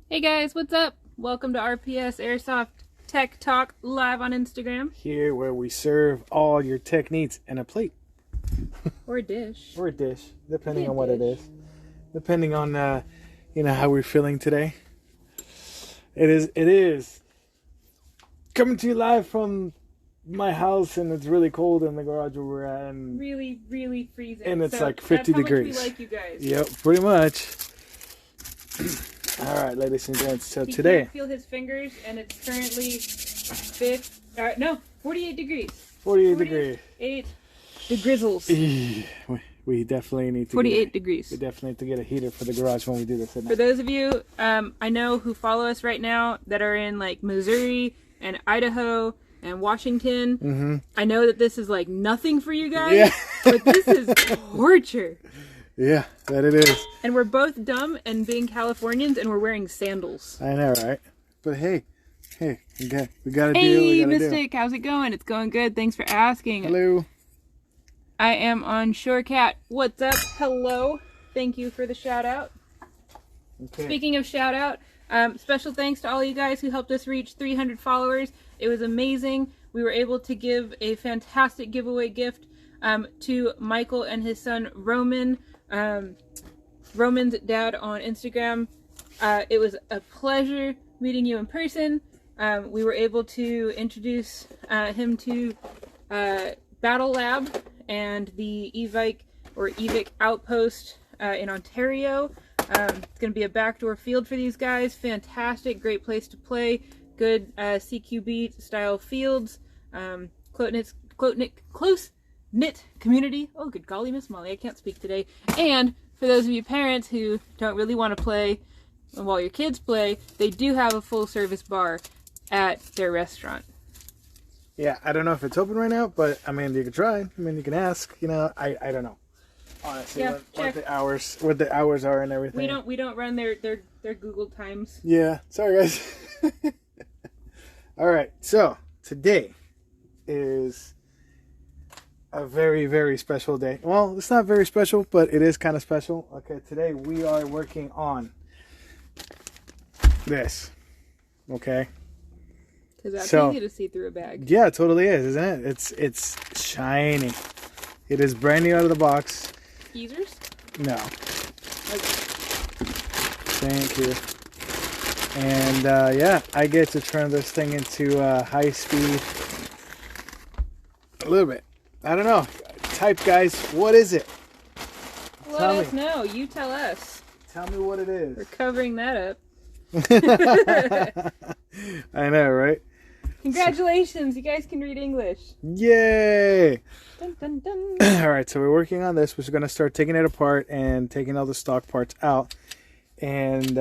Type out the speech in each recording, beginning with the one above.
Hey guys, what's up? Welcome to RPS Airsoft Tech Talk live on Instagram. Here where we serve all your tech needs in a plate. Or a dish. Or a dish, depending Maybe a on what it dish. is. Depending on, how we're feeling today. It is. Coming to you live from my house, and it's really cold in the garage where we're at. And really, really freezing. And it's so like 50 that's how degrees. Much we like you guys. Yep, pretty much. All right, ladies and gents. So he today, can't feel his fingers, and it's currently 48 degrees. 48 degrees. 48 degrizzles. We definitely need to 48 degrees. We definitely need to get a heater for the garage when we do this at night. For those of you I know who follow us right now that are in like Missouri and Idaho and Washington, I know that this is like nothing for you guys, but this is torture. Yeah, that it is. And we're both dumb and being Californians, and we're wearing sandals. I know, right? But hey, we got to do. Hey, Mystic, how's it going? It's going good. Thanks for asking. Hello. I am on Shorecat. What's up? Hello. Thank you for the shout out. Okay. Speaking of shout out, special thanks to all you guys who helped us reach 300 followers. It was amazing. We were able to give a fantastic giveaway gift to Michael and his son Roman. Roman's dad on Instagram. It was a pleasure meeting you in person. We were able to introduce him to Battle Lab and the EVIC outpost in Ontario. It's going to be a backdoor field for these guys. Fantastic, great place to play. Good CQB style fields. Close-knit community. Oh, good golly, Miss Molly, I can't speak today. And for those of you parents who don't really want to play while your kids play, they do have a full-service bar at their restaurant. Yeah, I don't know if it's open right now, but I mean, you can try. I mean, you can ask. You know, I don't know. Honestly, Yeah, what the hours are and everything. We don't run their Google times. Yeah, sorry guys. All right, so today is a very, very special day. Well, it's not very special, but it is kind of special. Okay, today we are working on this. Okay. Because that's easy to see through a bag. Yeah, it totally is, isn't it? It's shiny. It is brand new out of the box. Teasers? No. Okay. Thank you. And yeah, I get to turn this thing into high speed. A little bit. I don't know. Type, guys. What is it? Let us know. You tell us. Tell me what it is. We're covering that up. I know, right? Congratulations, you guys can read English. Yay! Dun, dun, dun. All right, so we're working on this. We're going to start taking it apart and taking all the stock parts out. And,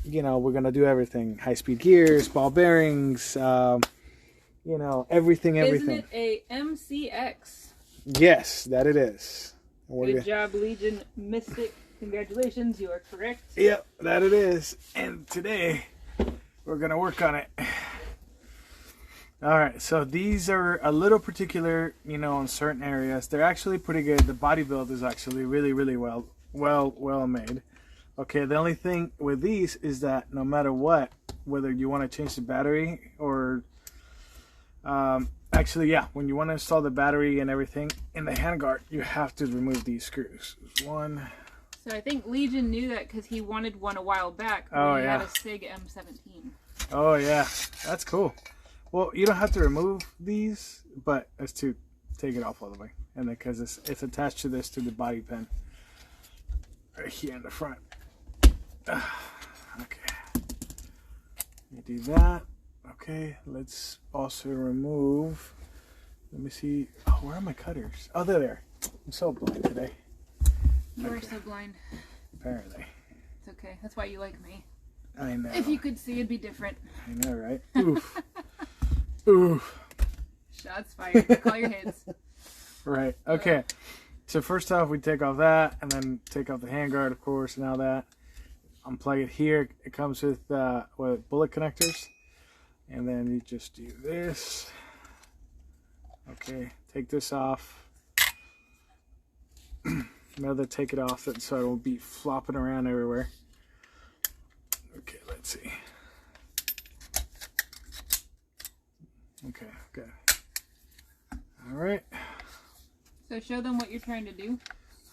you know, we're going to do everything. High-speed gears, ball bearings, you know, everything. Isn't it a MCX? Yes, that it is. Good job, Legion Mystic. Congratulations, you are correct. Yep, that it is. And today, we're going to work on it. All right, so these are a little particular, you know, in certain areas. They're actually pretty good. The body build is actually really, really well made. Okay, the only thing with these is that no matter what, whether you want to change the battery or, actually, yeah, when you want to install the battery and everything in the handguard, you have to remove these screws. One. So I think Legion knew that because he wanted one a while back when he had a SIG M17. Oh, yeah, that's cool. Well, you don't have to remove these, but it's to take it off all the way. And then because it's attached to this, to the body pin. Right here in the front. Okay. You do that. Okay, let's also remove. Let me see. Oh, where are my cutters? Oh, they're there. I'm so blind today. You are so blind. Apparently. It's okay. That's why you like me. I know. If you could see, it'd be different. I know, right? Oof. Oof. Shots fired. Call your hits. Right. Okay. So first off, we take off that, and then take off the handguard, of course, and all that. Unplug it here. It comes with bullet connectors, and then you just do this. Okay. Take this off. Rather take it off so it won't be flopping around everywhere. Okay, let's good. All right. So show them what you're trying to do.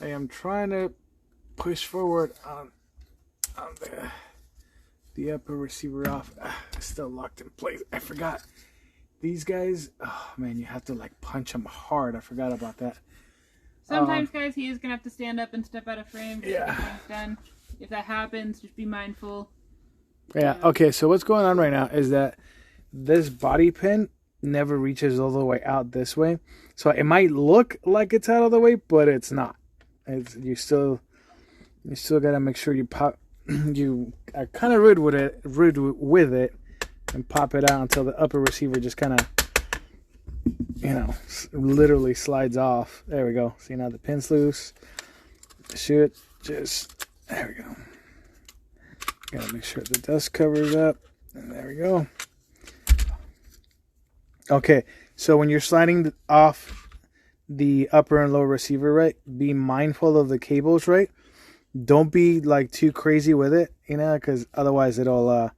I am trying to push forward on the upper receiver off. It's still locked in place. I forgot. These guys, oh man, you have to like punch them hard. I forgot about that. Sometimes, guys, he is going to have to stand up and step out of frame to yeah. get things done. If that happens, just be mindful. Yeah, okay, so what's going on right now is that this body pin never reaches all the way out this way. So it might look like it's out of the way, but it's not. You still got to make sure you pop. You are kind of rude with it, and pop it out until the upper receiver just kind of, you know, literally slides off. There we go. See, now the pin's loose. Shoot, just there we go. Gotta make sure the dust covers up, and there we go. Okay, so when you're sliding off the upper and lower receiver, right, be mindful of the cables, right? Don't be like too crazy with it, you know, because otherwise it'll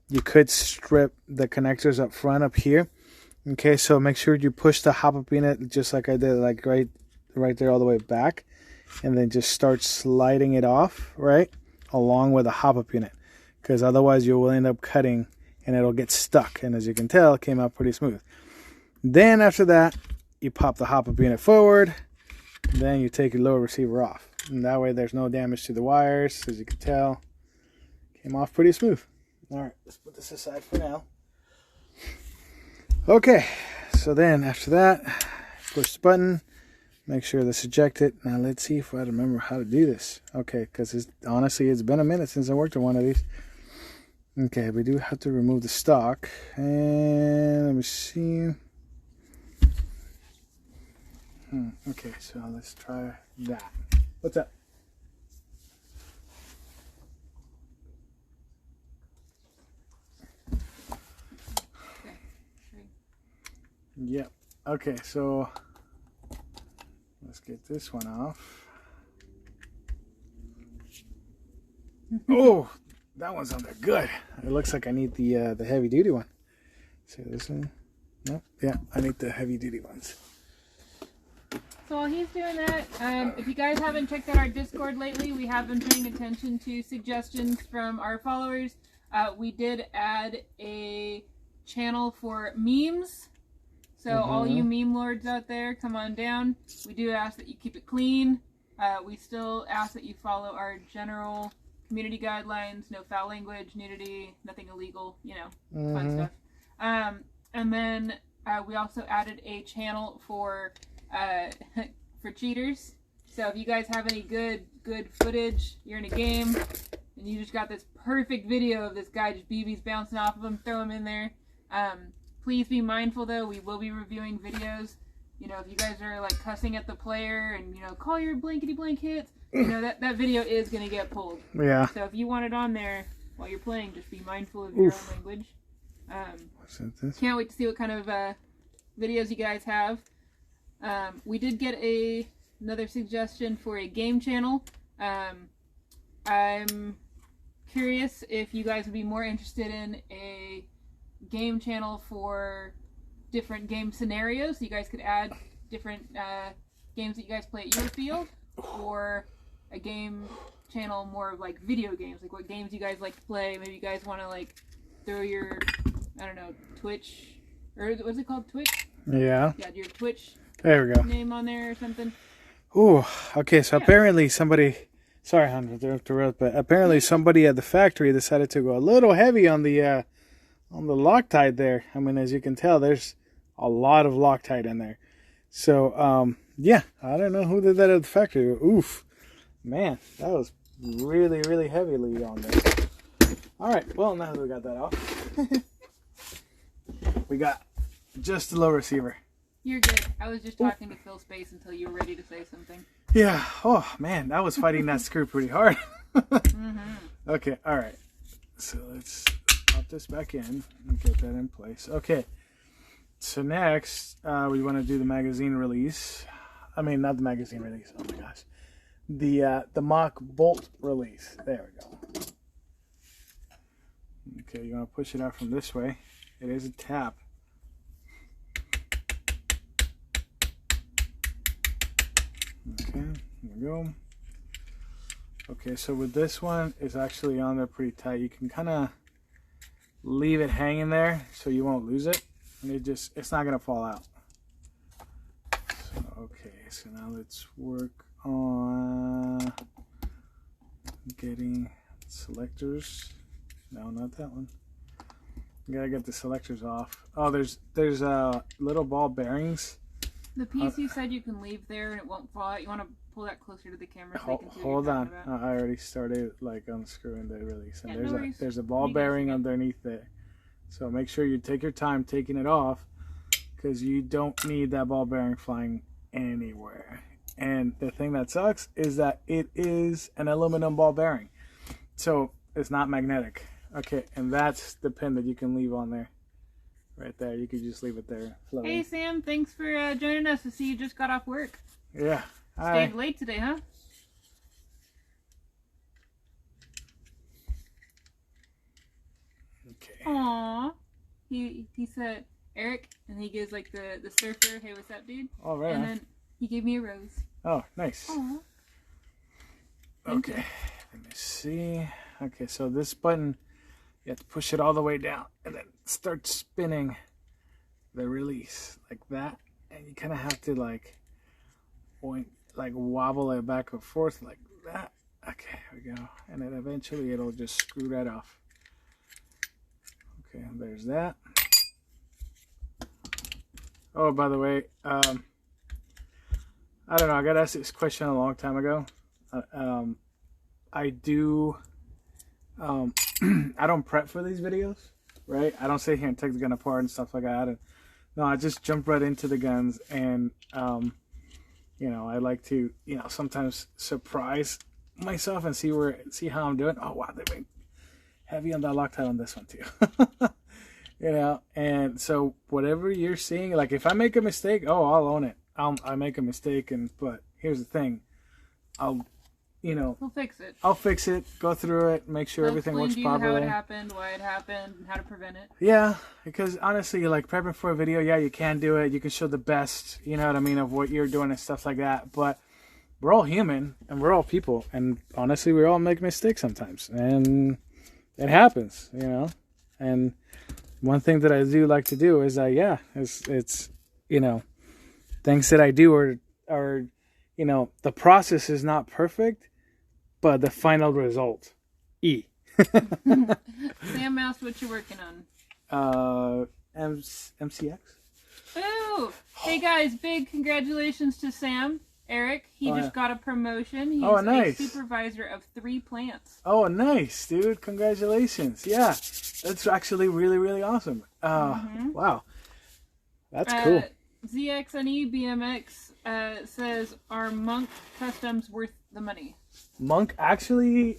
you could strip the connectors up front up here. Okay, so make sure you push the hop-up unit just like I did, like right there all the way back, and then just start sliding it off, right, along with the hop-up unit, because otherwise you will end up cutting and it'll get stuck. And as you can tell, it came out pretty smooth. Then after that, you pop the hop-up unit forward, then you take your lower receiver off, and that way there's no damage to the wires. As you can tell, came off pretty smooth. All right, let's put this aside for now. Okay, so then after that, push the button, make sure this is ejected. Now let's see if I remember how to do this. Okay, because honestly, it's been a minute since I worked on one of these. Okay, we do have to remove the stock. And let me see. Okay, so let's try that. What's up? Yep. Okay, so let's get this one off. Oh, that one's on there. Good. It looks like I need the heavy duty one. See this one? No. Yeah, I need the heavy duty ones. So while he's doing that, if you guys haven't checked out our Discord lately, we have been paying attention to suggestions from our followers. We did add a channel for memes. So all you meme lords out there, come on down. We do ask that you keep it clean. We still ask that you follow our general community guidelines. No foul language, nudity, nothing illegal, you know, fun stuff. And then we also added a channel for cheaters. So if you guys have any good footage, you're in a game, and you just got this perfect video of this guy just BBs bouncing off of him, throw him in there. Please be mindful though, we will be reviewing videos. You know, if you guys are like cussing at the player and, you know, call your blankety blank hits, you know, that video is going to get pulled. Yeah. So if you want it on there while you're playing, just be mindful of your own language. Can't wait to see what kind of videos you guys have. We did get another suggestion for a game channel. I'm curious if you guys would be more interested in a game channel for different game scenarios. So you guys could add different games that you guys play at your field, or a game channel more of like video games, like what games you guys like to play. Maybe you guys want to like throw your, I don't know, Twitch, or what's it called, Twitch? Yeah. Yeah, your Twitch. There we go. Name on there or something. Ooh, okay, so apparently somebody, sorry, Hunter, but apparently somebody at the factory decided to go a little heavy on the Loctite there. I mean, as you can tell, there's a lot of Loctite in there. So, yeah, I don't know who did that at the factory. Oof, man, that was really, really heavily on there. All right, well, now that we got that off, we got just the low receiver. You're good. I was just talking to fill space until you were ready to say something. Yeah. Oh, man, I was fighting that screw pretty hard. Okay, all right. So let's pop this back in and get that in place. Okay. So next, we want to do the magazine release. I mean, not the magazine release. Oh, my gosh. The mock bolt release. There we go. Okay, you want to push it out from this way. It is a tap. There we go. Okay, so with this one, it's actually on there pretty tight. You can kind of leave it hanging there so you won't lose it, and it's not gonna fall out. So, okay, so now let's work on getting selectors. No, not that one. You gotta get the selectors off. Oh, there's little ball bearings. The piece you said you can leave there and it won't fall out. You want to pull that closer to the camera so they can see what Hold you're on. talking about. I already started like unscrewing the release, and Yeah, there's a ball bearing underneath there. So make sure you take your time taking it off, because you don't need that ball bearing flying anywhere. And the thing that sucks is that it is an aluminum ball bearing, so it's not magnetic. Okay, and that's the pin that you can leave on there. Right there, you could just leave it there floating. Hey Sam, thanks for joining us. I see you just got off work. Yeah. Stayed late today, huh? Okay. Aww. He said Eric, and he gives like the surfer, hey, what's up, dude? All right. And then he gave me a rose. Oh, nice. Aww. Okay, let me see. Okay, so this button, you have to push it all the way down and then start spinning the release like that, and you kind of have to like wobble it back and forth like that. Okay, here we go, and then eventually it'll just screw right off. Okay, there's that. Oh, by the way, I don't know, I got asked this question a long time ago. I do I don't prep for these videos, right? I don't sit here and take the gun apart and stuff like that. And, no, I just jump right into the guns, and you know, I like to, you know, sometimes surprise myself and see how I'm doing. Oh wow, they went heavy on that Loctite on this one too. You know, and so whatever you're seeing, like if I make a mistake, oh, I'll own it. I make a mistake, but here's the thing, I'll fix it. I'll fix it, go through it, make sure everything works properly. How it happened, why it happened, and how to prevent it. Yeah, because honestly, like prepping for a video, yeah, you can do it. You can show the best, you know what I mean, of what you're doing and stuff like that. But we're all human and we're all people, and honestly, we all make mistakes sometimes, and it happens, you know. And one thing that I do like to do is, it's you know, things that I do are you know, the process is not perfect, but the final result, E. Sam asked what you're working on. MCX. Ooh! Hey guys, big congratulations to Sam. Eric, he just got a promotion. He's nice. a supervisor of 3 plants. Oh, nice, dude. Congratulations. Yeah, that's actually really, really awesome. Wow. That's cool. ZXNE BMX says, are Monk customs worth the money? Monk, actually,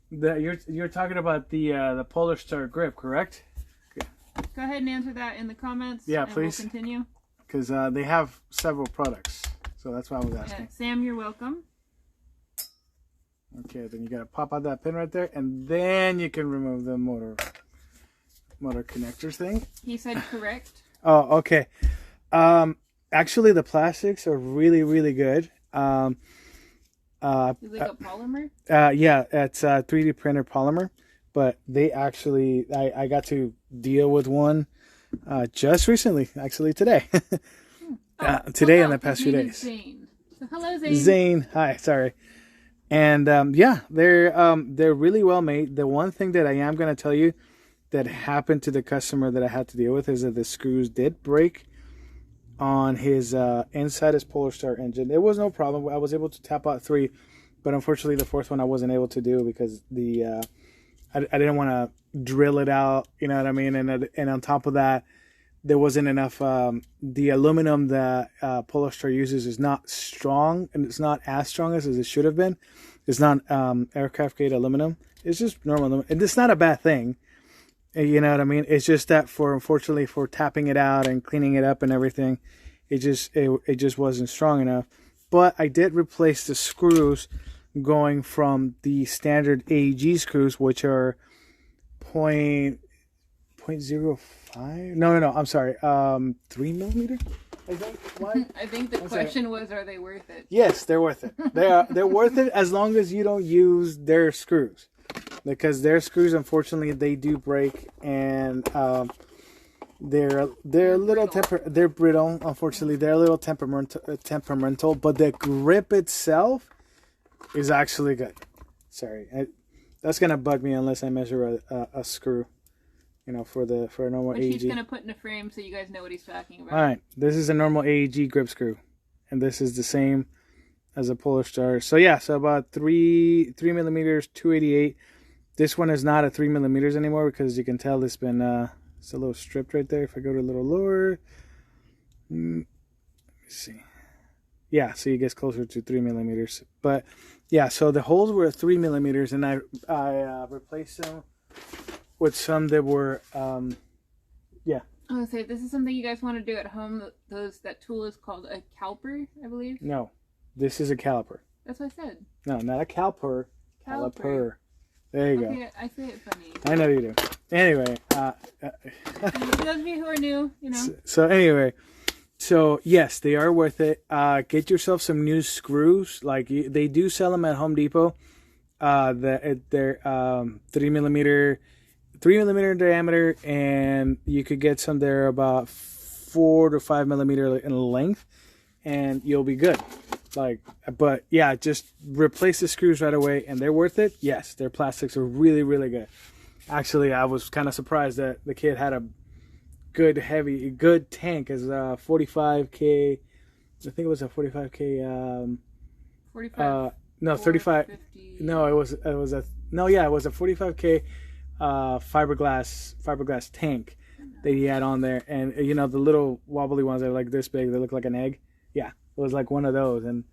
you're talking about the Polar Star grip, correct? Okay. Go ahead and answer that in the comments. Yeah, and please. We'll continue. Because they have several products, so that's why I was asking. Sam, you're welcome. Okay, then you gotta pop out that pin right there, and then you can remove the motor connectors thing. He said correct. Oh, okay. Actually, the plastics are really, really good. Is it a polymer? Yeah, it's a 3D printer polymer, but they actually, I got to deal with one just recently, actually today. Today in the past few days. Zane. So hello, Zane. Zane, hi, sorry. And yeah, they're really well made. The one thing that I am going to tell you that happened to the customer that I had to deal with is that the screws did break on his inside his Polar Star engine. It was no problem. I was able to tap out 3, but unfortunately the 4th one I wasn't able to do because I didn't want to drill it out, you know what I mean? And on top of that, there wasn't enough. The aluminum that Polar Star uses is not strong, and it's not as strong as it should have been. It's not aircraft grade aluminum. It's just normal aluminum, and it's not a bad thing. You know what I mean? It's just that unfortunately for tapping it out and cleaning it up and everything, it just wasn't strong enough. But I did replace the screws going from the standard AEG screws, which are 0.05. No, I'm sorry. 3 millimeter. I think. Why? I think the question was, are they worth it? Yes, they're worth it. They're worth it as long as you don't use their screws, because their screws, unfortunately, they do break, and they're a little they're brittle. Unfortunately, they're a little temperamental, but the grip itself is actually good. Sorry, that's gonna bug me unless I measure a screw. You know, for a normal AEG. Which he's gonna put in a frame so you guys know what he's talking about. All right, this is a normal AEG grip screw, and this is the same as a Polar Star. So yeah, so about 3 millimeters, 288. This one is not a 3 millimeters anymore because you can tell it's been it's a little stripped right there. If I go to a little lower, let me see. Yeah, so it gets closer to 3 millimeters. But yeah, so the holes were 3 millimeters, and I replaced them with some that were, yeah. I was gonna say, this is something you guys want to do at home. That tool is called a caliper, I believe. No, this is a caliper. That's what I said. No, not a caliper. Caliper. There you go. I say it funny. I know you do. Anyway. For those of you who are new, you know. So anyway, so yes, they are worth it. Get yourself some new screws. Like they do sell them at Home Depot. They're 3 millimeter diameter, and you could get some there about 4 to 5 millimeter in length, and you'll be good. Like, but yeah, just replace the screws right away, and they're worth it. Yes, their plastics are really, really good. Actually, I was kind of surprised that the kid had a good tank as a 45K. I think it was a 45K. 45. No, 35. 50. No, it was a 45K fiberglass tank that he had on there, and you know the little wobbly ones that are like this big, they look like an egg. Yeah, it was like one of those, and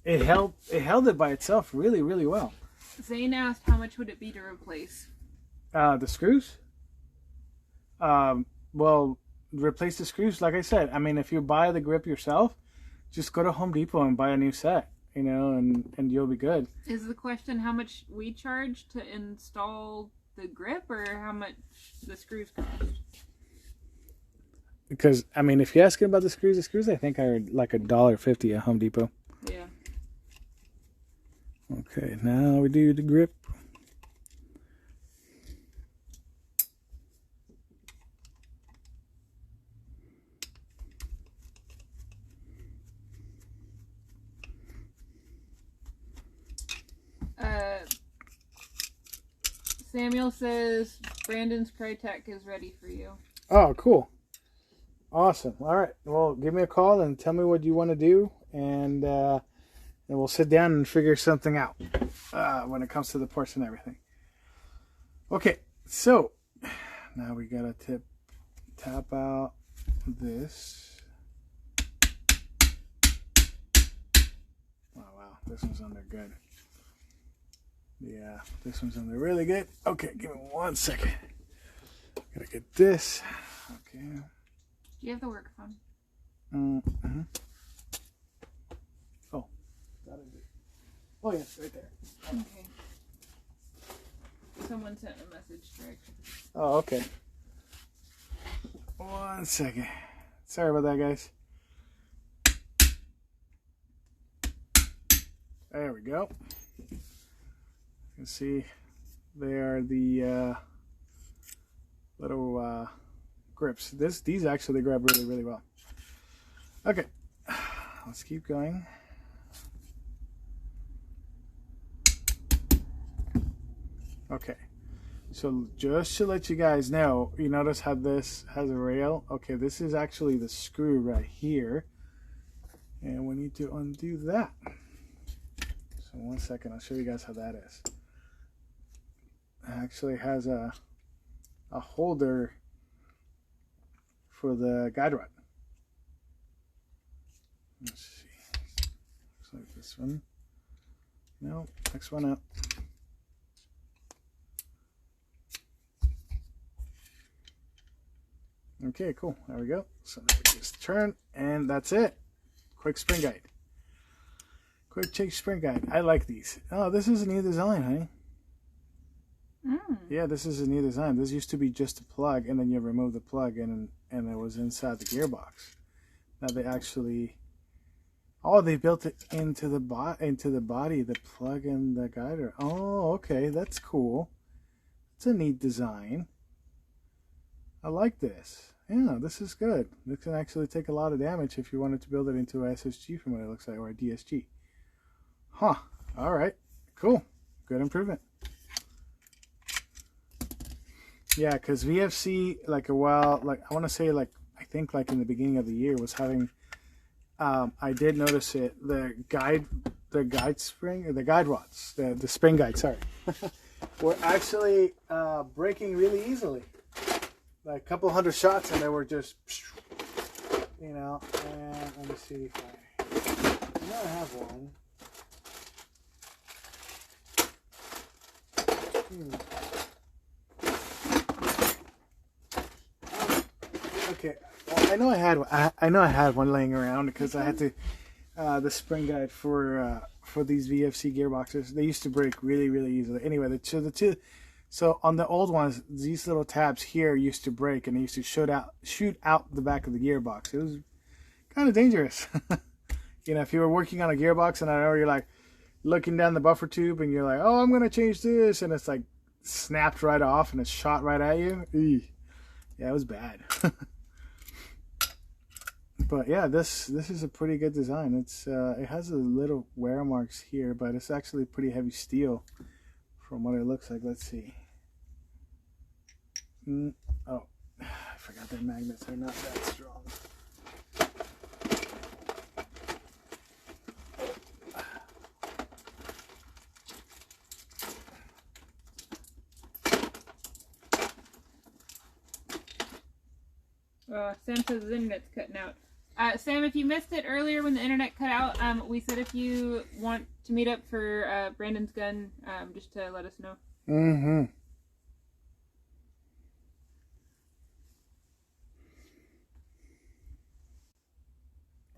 it held it by itself really, really well. Zane asked how much would it be to replace the screws. Well, replace the screws. Like I said, I mean, if you buy the grip yourself, just go to Home Depot and buy a new set. You know, and you'll be good. Is the question how much we charge to install the grip, or how much the screws cost? Because I mean, if you're asking about the screws I think are like $1.50 at Home Depot. Yeah. Okay, now we do the grip. Samuel says Brandon's Crytek is ready for you. Oh, cool. Awesome. All right. Well, give me a call and tell me what you want to do, and we'll sit down and figure something out when it comes to the parts and everything. Okay. So now we gotta tap out this. Oh wow, this one's under good. Yeah, this one's under really good. Okay, give me 1 second. Gotta get this. Okay. Do you have the work phone? Mm-hmm. Oh, that is it. Oh yeah, right there. Okay. Someone sent a message direct. Oh, okay. 1 second. Sorry about that, guys. There we go. You can see they are the little grips. These actually grab really, really well. Okay, let's keep going. Okay, so just to let you guys know, you notice how this has a rail? Okay, this is actually the screw right here, and we need to undo that. So 1 second, I'll show you guys how that is. It actually has a holder for the guide rod. Let's see. Looks like this one. No, next one up. Okay, cool. There we go. So now we just turn, and that's it. Quick spring guide. Quick change spring guide. I like these. Oh, this is a new design, honey. Yeah, this is a new design. This used to be just a plug, and then you remove the plug, and it was inside the gearbox. Now they actually, oh, they built it into the body, the plug and the guider. Oh, okay, that's cool. It's a neat design. I like this. Yeah, this is good. This can actually take a lot of damage if you wanted to build it into a SSG from what it looks like, or a DSG. Huh. All right. Cool. Good improvement. Yeah, because VFC, like a while, like I want to say, like I think, like in the beginning of the year, was having. I did notice it. The guide spring, or the guide rods, the spring guide. Sorry, were actually breaking really easily. Like a couple hundred shots, and they were just, you know. And let me see if I know I have one. Okay, well, I know I had one laying around because I had to the spring guide for these VFC gearboxes. They used to break really, really easily. Anyway, so on the old ones, these little tabs here used to break, and they used to shoot out the back of the gearbox. It was kind of dangerous. You know, if you were working on a gearbox, and I know you're like looking down the buffer tube, and you're like, oh, I'm gonna change this, and it's like snapped right off, and it's shot right at you. Eey. Yeah, it was bad. But yeah, this is a pretty good design. It's it has a little wear marks here, but it's actually pretty heavy steel from what it looks like. Let's see. Oh, I forgot their magnets are not that strong. Sam says his internet's cutting out. Sam, if you missed it earlier when the internet cut out, we said if you want to meet up for Brandon's gun, just to let us know. Mm-hmm.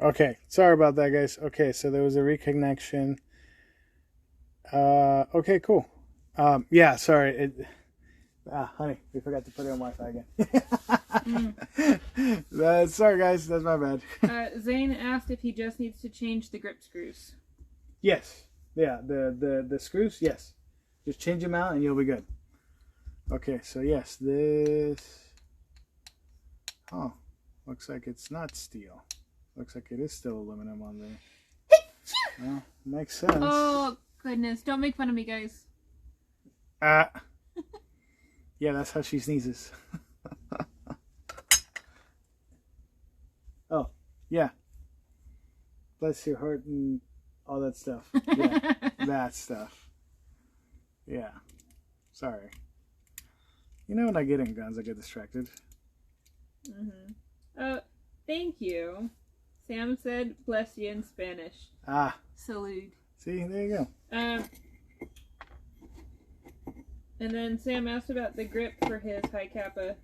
Okay, sorry about that, guys. Okay, so there was a reconnection. Okay, cool. Yeah, sorry. Honey, we forgot to put it on Wi-Fi again. Sorry, guys. That's my bad. Zane asked if he just needs to change the grip screws. Yes. Yeah, the screws, yes. Just change them out and you'll be good. Okay, so yes, this... Oh, looks like it's not steel. Looks like it is still aluminum on there. Well, makes sense. Oh, goodness. Don't make fun of me, guys. Yeah, that's how she sneezes. Oh, yeah. Bless your heart and all that stuff. Yeah, that stuff. Yeah. Sorry. You know when I get in guns, I get distracted. Mm-hmm. Oh, thank you. Sam said, bless you in Spanish. Ah. Salud. See, there you go. And then Sam asked about the grip for his high kappa.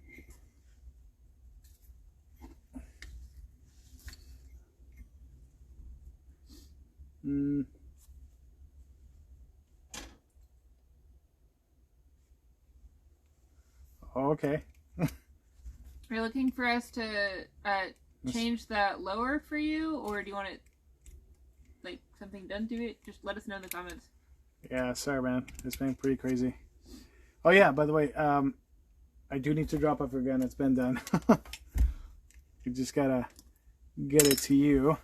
Oh, okay. Are you looking for us to change that lower for you, or do you want it, like, something done to it? Just let us know in the comments. Yeah, sorry, man. It's been pretty crazy. Oh, yeah, by the way, I do need to drop off your gun. It's been done. You just gotta get it to you.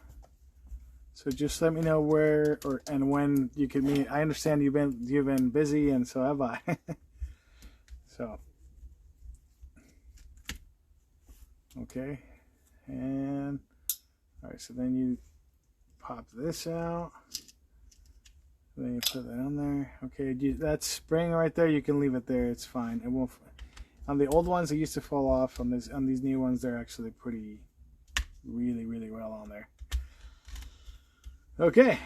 So just let me know where and when you can meet. I understand you've been busy, and so have I. So, okay, and all right. So then you pop this out. Then you put that on there. Okay, that spring right there, you can leave it there. It's fine. It won't. On the old ones, it used to fall off. On these new ones, they're actually really, really well on there. Okay.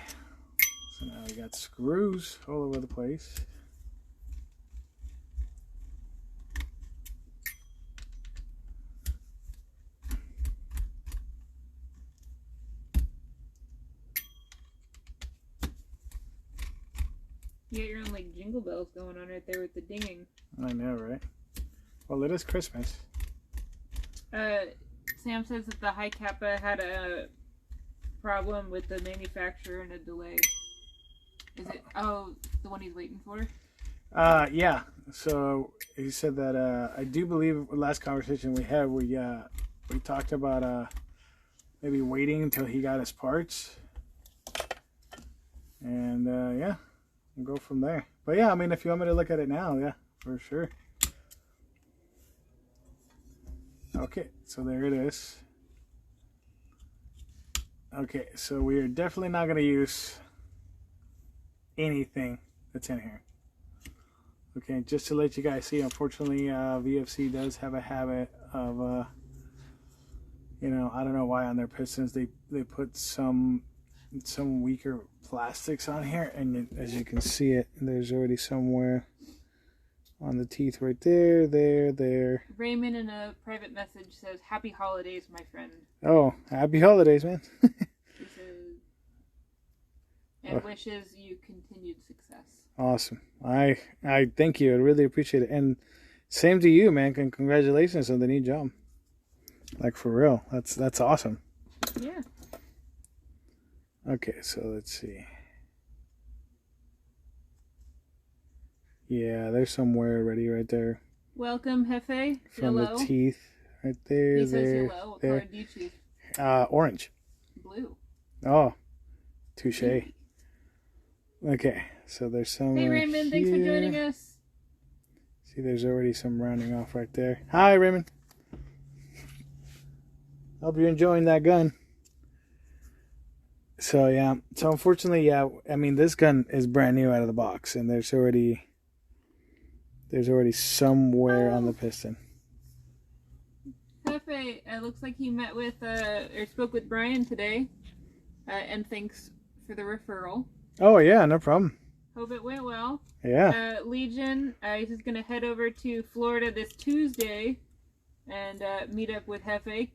So now we got screws all over the place. You got your own, like, jingle bells going on right there with the dinging. I know, right? Well, it is Christmas. Sam says that the high kappa had a problem with the manufacturer and a delay. Is it? Oh, the one he's waiting for? Yeah. So he said that I do believe last conversation we had, we talked about maybe waiting until he got his parts, and yeah, we'll go from there. But yeah, I mean, if you want me to look at it now, yeah, for sure. Okay, so there it is. Okay, so we are definitely not going to use anything that's in here. Okay, just to let you guys see, unfortunately, VFC does have a habit of, you know, I don't know why on their pistons they put some weaker plastics on here, and as you can see it, there's already somewhere on the teeth right there, there. Raymond in a private message says, "Happy holidays, my friend." Oh, happy holidays, man. He says, and wishes you continued success. Awesome. I thank you. I really appreciate it. And same to you, man. Congratulations on the new job. Like, for real. That's awesome. Yeah. Okay, so let's see. Yeah, there's somewhere already right there. Welcome, Jefe. From Hello. the teeth. Right there, he there, says hello. What there. color do you choose? Orange. Blue. Oh, touche. Okay, so there's some. Hey, Raymond. Thanks for joining us. See, there's already some rounding off right there. Hi, Raymond. Hope you're enjoying that gun. So, yeah. So, unfortunately, yeah, I mean, this gun is brand new out of the box, and there's already somewhere on the piston. Jefe, it looks like he met with, or spoke with Brian today, and thanks for the referral. Oh, yeah, no problem. Hope it went well. Yeah. Legion, he's just going to head over to Florida this Tuesday and meet up with Jefe.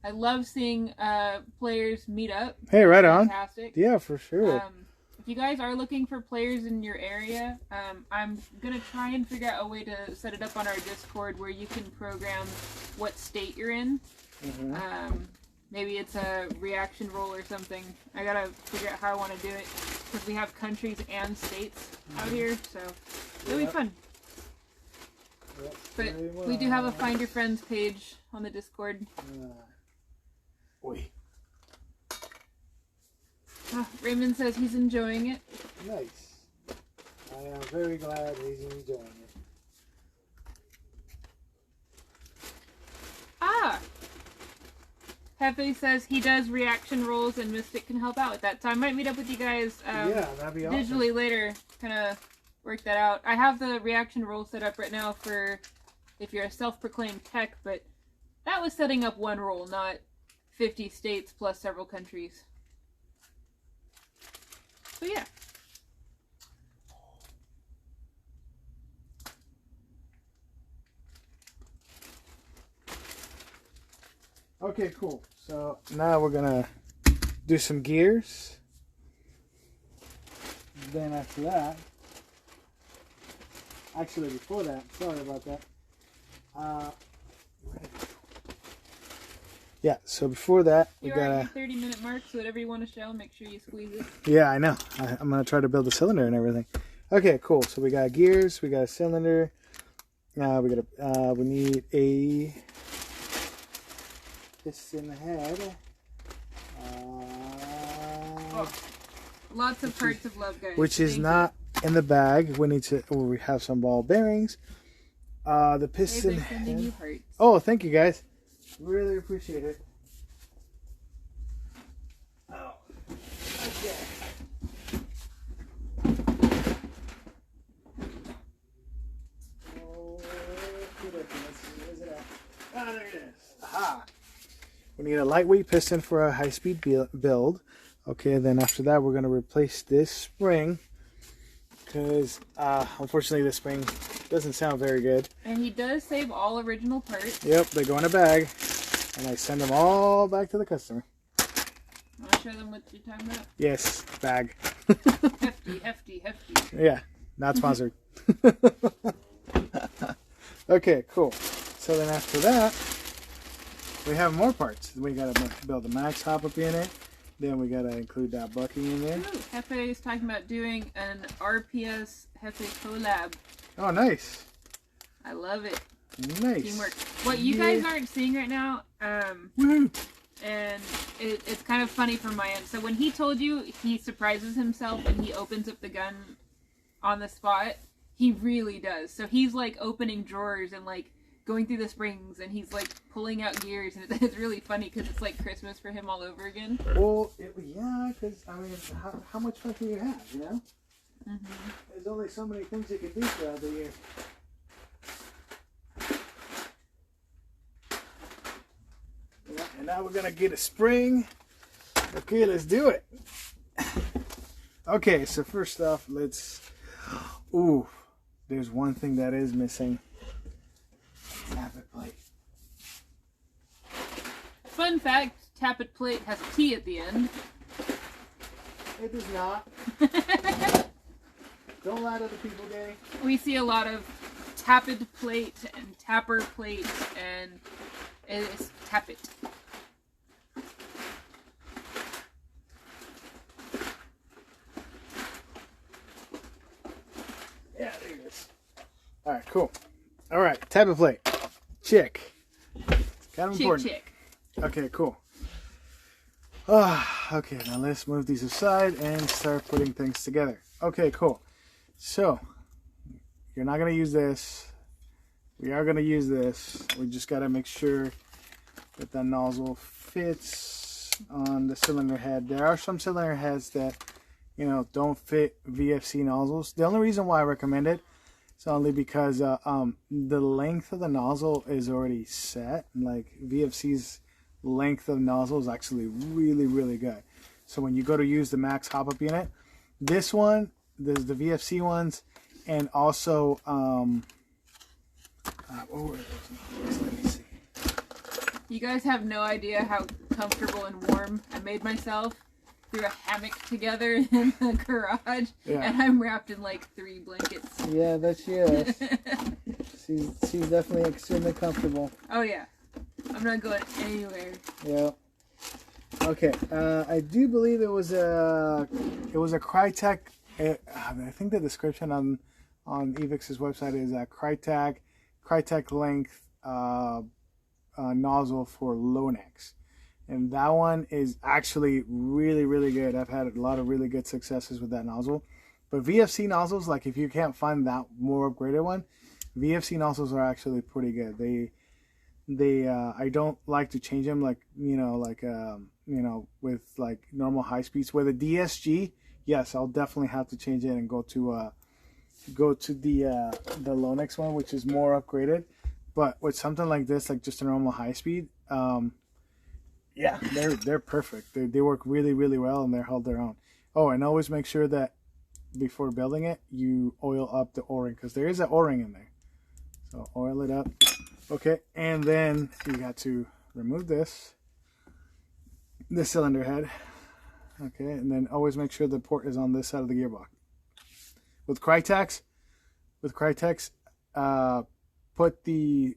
I love seeing players meet up. Hey, right on. Fantastic. Yeah, for sure. If you guys are looking for players in your area, I'm going to try and figure out a way to set it up on our Discord where you can program what state you're in. Mm-hmm. Maybe it's a reaction roll or something. I got to figure out how I want to do it because we have countries and states out here, so it'll be fun. Yep, but we do have a Find Your Friends page on the Discord. Oi. Raymond says he's enjoying it. Nice. I am very glad he's enjoying it. Jefe says he does reaction rolls and Mystic can help out with that. So I might meet up with you guys yeah, that'd be awesome. Digitally later. Kind of work that out. I have the reaction roll set up right now for if you're a self-proclaimed tech, but that was setting up one roll, not 50 states plus several countries. So yeah. Okay, cool. So now we're gonna do some gears. Then after that, actually before that, sorry about that. Yeah, so before that, we gotta... You're at your 30-minute mark, so whatever you want to show, make sure you squeeze it. Yeah, I know. I'm gonna try to build a cylinder and everything. Okay, cool. So we got gears, we got a cylinder. We need a piston head. Lots of parts of love, guys. Which is not in the bag. We need to. We have some ball bearings. The piston head. Oh, thank you guys. Really appreciate it. Oh, okay. Where's it at? Ah, there it is. Aha. We need a lightweight piston for a high-speed build. Okay, then after that, we're going to replace this spring because unfortunately this spring doesn't sound very good. And he does save all original parts. Yep, they go in a bag, and I send them all back to the customer. Want to show them what you're talking about? Yes, bag. Hefty. Yeah, not sponsored. Okay, cool. So then after that, we have more parts. We gotta build the max hop-up unit. Then we gotta include that bucking in there. Ooh, Hefe is talking about doing an RPS Hefe collab. Oh, nice. I love it. Nice. Teamwork. What you guys aren't seeing right now, Woo! and it's kind of funny from my end. So when he told you he surprises himself and he opens up the gun on the spot, he really does. So he's like opening drawers and like going through the springs, and he's like pulling out gears, and it's really funny because it's like Christmas for him all over again. Well, yeah, because I mean, how much fun can you have, you know? Mm-hmm. There's only so many things you can do throughout the year. Yeah, and now we're gonna get a spring. Okay, let's do it. Okay, so first off, let's. Ooh, there's one thing that is missing. Tappet plate. Fun fact, tappet plate has a T at the end. It does not. Don't lie to the people, Danny. We see a lot of tappet plate and tapper plate, and it's tappet. Yeah, there it is. All right, cool. All right, tappet plate. Check. Kind of important. Chick. Okay, cool. Okay, now let's move these aside and start putting things together. Okay, cool. So, you're not going to use this. We are going to use this. We just got to make sure that the nozzle fits on the cylinder head. There are some cylinder heads that, you know, don't fit VFC nozzles. The only reason why I recommend it is only because the length of the nozzle is already set. Like, VFC's length of nozzle is actually really, really good. So when you go to use the max hop-up unit, this one, there's the VFC ones, and also what were those? Let me see. You guys have no idea how comfortable and warm I made myself. Threw a hammock together in the garage, and I'm wrapped in like 3 blankets. Yeah, that's yes. she's definitely extremely comfortable. Oh yeah, I'm not going anywhere. Yeah. Okay. I do believe it was a Crytek. I think the description on Evix's website is a Crytek length nozzle for low necks. And that one is actually really, really good. I've had a lot of really good successes with that nozzle. But VFC nozzles, like if you can't find that more upgraded one, VFC nozzles are actually pretty good. They I don't like to change them like, with like normal high speeds. With a DSG, yes, I'll definitely have to change it and go to the Lonex one, which is more upgraded. But with something like this, like just a normal high speed, yeah, they're perfect. They work really, really well, and they hold their own. Oh, and always make sure that before building it, you oil up the O-ring, because there is an O-ring in there. So oil it up. Okay, and then you got to remove the cylinder head. Okay, and then always make sure the port is on this side of the gearbox. With Crytek, put the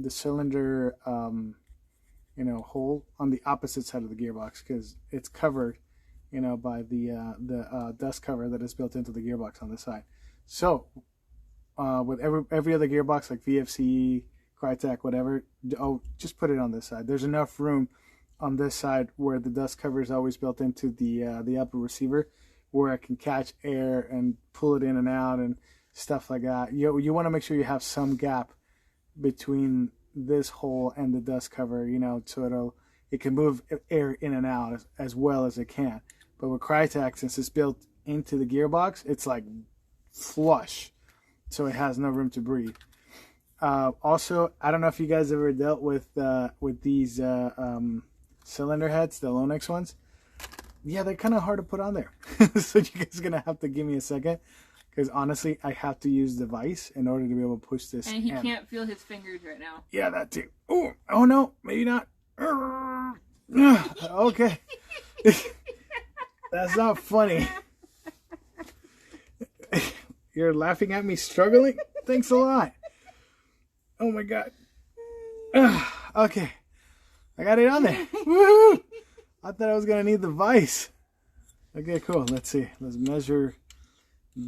cylinder hole on the opposite side of the gearbox, because it's covered, by the dust cover that is built into the gearbox on this side. So with every other gearbox like VFC, Crytek, whatever, just put it on this side. There's enough room on this side where the dust cover is always built into the upper receiver, where it can catch air and pull it in and out and stuff like that. You want to make sure you have some gap between this hole and the dust cover, so it can move air in and out as well as it can. But with Crytek, since it's built into the gearbox, it's like flush, so it has no room to breathe. Also, I don't know if you guys ever dealt with these cylinder heads, the Lonex ones. Yeah, they're kind of hard to put on there. So you guys are gonna have to give me a second, because honestly, I have to use the vise in order to be able to push this. And he can't feel his fingers right now. Yeah, that too. Oh no, maybe not. Okay. That's not funny. You're laughing at me struggling? Thanks a lot. Oh my god. Okay. I got it on there. Woohoo! I thought I was going to need the vise. Okay, cool. Let's see. Let's measure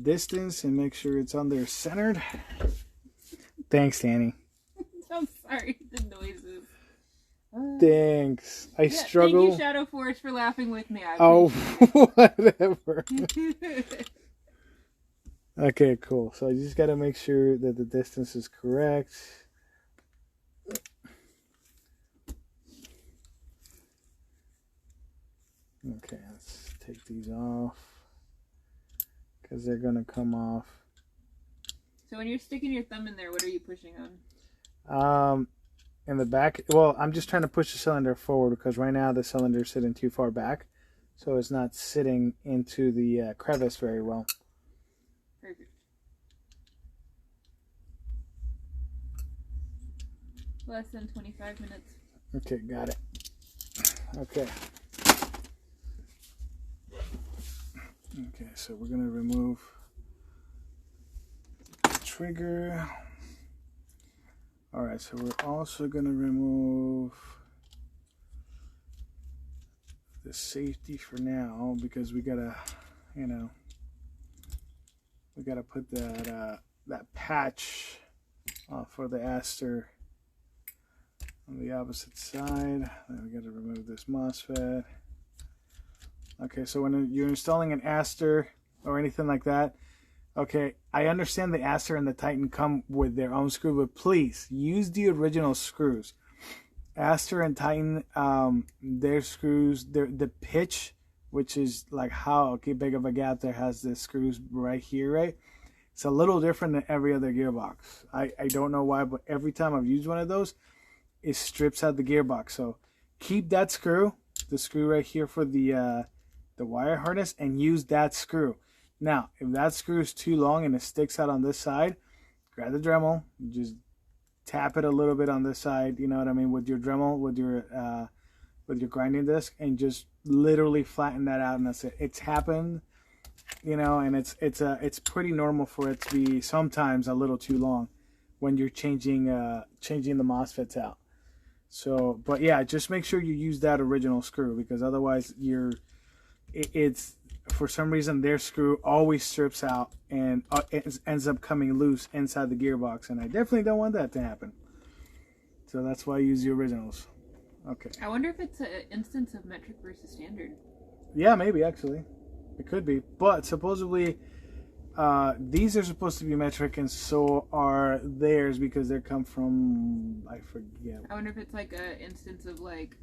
distance and make sure it's on there centered. Thanks, Danny. I'm sorry, the noises. Thanks. I struggle. Thank you, Shadow Force, for laughing with me. Whatever. Okay, cool. So I just got to make sure that the distance is correct. Okay, let's take these off because they're going to come off. So when you're sticking your thumb in there, what are you pushing on? In the back, well, I'm just trying to push the cylinder forward because right now the cylinder is sitting too far back, so it's not sitting into the crevice very well. Perfect. Less than 25 minutes. Okay, got it. Okay. Okay, so we're going to remove the trigger. Alright, so we're also going to remove the safety for now because we got to, you know, we got to put that that patch for the aster on the opposite side. Then we got to remove this MOSFET. Okay, so when you're installing an aster or anything like that, okay, I understand the aster and the Titan come with their own screw, but please use the original screws. Aster and Titan, their screws, the pitch, which is like how big of a gap there has the screws right here, right? It's a little different than every other gearbox. I don't know why, but every time I've used one of those, it strips out the gearbox. So keep that screw, the screw right here for the wire harness, and use that screw. Now, if that screw is too long and it sticks out on this side, grab the Dremel, just tap it a little bit on this side, you know what I mean, with your Dremel, with your grinding disc, and just literally flatten that out, and that's it. It's happened, you know, and it's pretty normal for it to be sometimes a little too long when you're changing the MOSFETs out. So, but yeah, just make sure you use that original screw, because otherwise it's for some reason their screw always strips out and ends up coming loose inside the gearbox, and I definitely don't want that to happen. So that's why I use the originals. Okay. I wonder if it's an instance of metric versus standard. Yeah, maybe actually. It could be. But supposedly these are supposed to be metric, and so are theirs because they come from, I forget. I wonder if it's like an instance of like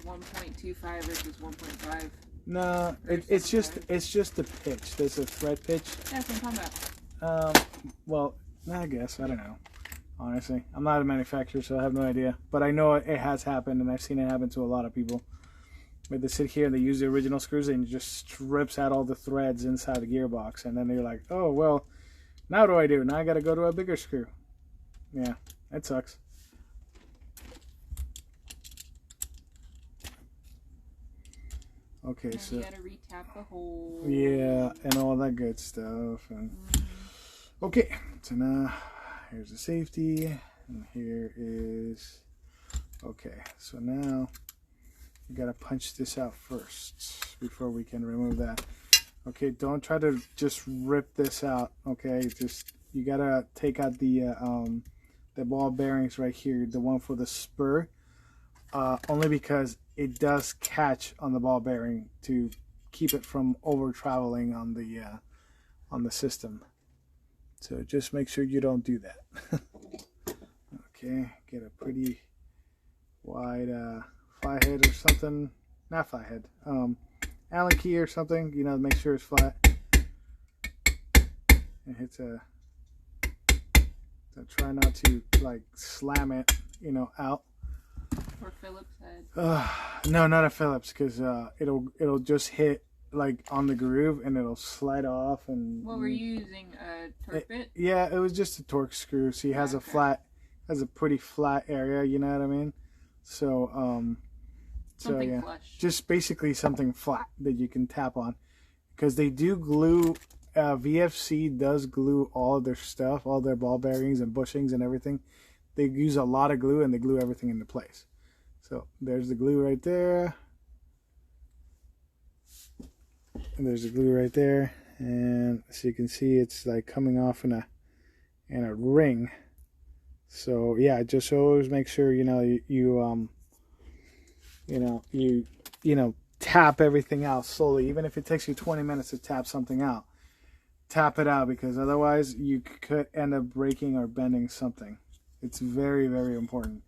1.25 versus 1.5. No, it's just the pitch. There's a thread pitch. That's what I'm talking about. Well, I guess. I don't know. Honestly, I'm not a manufacturer, so I have no idea. But I know it has happened, and I've seen it happen to a lot of people. Where they sit here and they use the original screws and it just strips out all the threads inside the gearbox. And then they're like, oh, well, now what do I do? Now I got to go to a bigger screw. Yeah, that sucks. Okay, so you gotta retap the hole. yeah, and all that good stuff. And okay, so now here's the safety, and here is okay. So now we gotta punch this out first before we can remove that. Okay, don't try to just rip this out. Okay, just you gotta take out the ball bearings right here, the one for the spur. Only because it does catch on the ball bearing to keep it from over traveling on the system. So just make sure you don't do that. Okay, get a pretty wide fly head or something. Not fly head. Allen key or something. You know, make sure it's flat. And hit so try not to like slam it, you know, out. Or Phillips head. No, not a Phillips, because it'll just hit like on the groove and it'll slide off. And what were you using? A torque bit? Yeah, it was just a torque screw. So he has a pretty flat area. You know what I mean? So something yeah, flush. just basically something flat that you can tap on, because they do glue. VFC does glue all of their stuff, all their ball bearings and bushings and everything. They use a lot of glue and they glue everything into place. So there's the glue right there. And there's the glue right there. And as you can see, it's like coming off in a ring. So yeah, just always make sure you tap everything out slowly. Even if it takes you 20 minutes to tap something out, tap it out, because otherwise you could end up breaking or bending something. It's very, very important.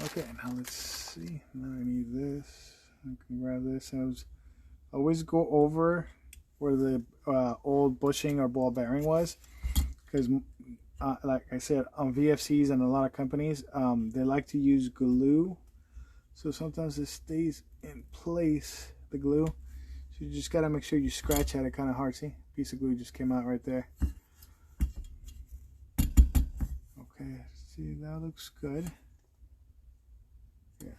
Okay, now let's see. Now I need this. I can grab this. And always go over where the old bushing or ball bearing was, because like I said, on VFCs and a lot of companies, they like to use glue. So sometimes it stays in place, the glue. So you just got to make sure you scratch at it kind of hard. See, piece of glue just came out right there. Okay, see, that looks good. Yeah,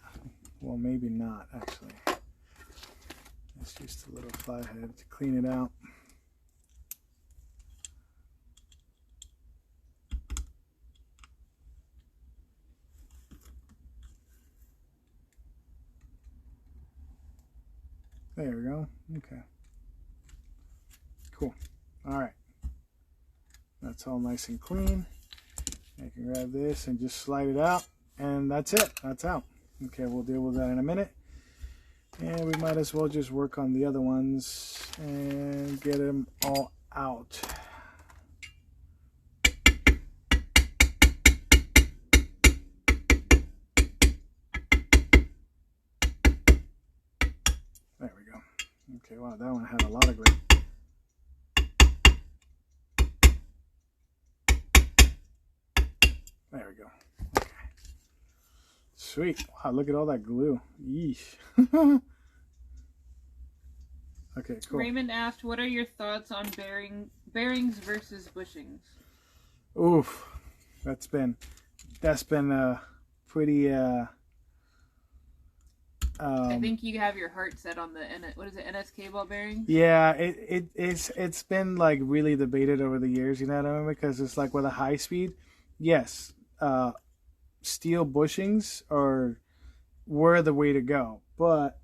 well, maybe not actually. It's just a little flathead to clean it out. There we go. Okay. Cool. All right. That's all nice and clean. I can grab this and just slide it out, and that's it. That's out. Okay, we'll deal with that in a minute. And we might as well just work on the other ones and get them all out. There we go. Okay, wow, that one had a lot of grip. There we go. Okay. Sweet. Wow, look at all that glue. Yeesh. Okay, cool. Raymond asked, what are your thoughts on bearings versus bushings? Oof. That's been pretty I think you have your heart set on the what is it, NSK ball bearings? Yeah, it's been like really debated over the years, you know what I mean? Because it's like with a high speed, yes, steel bushings were the way to go, but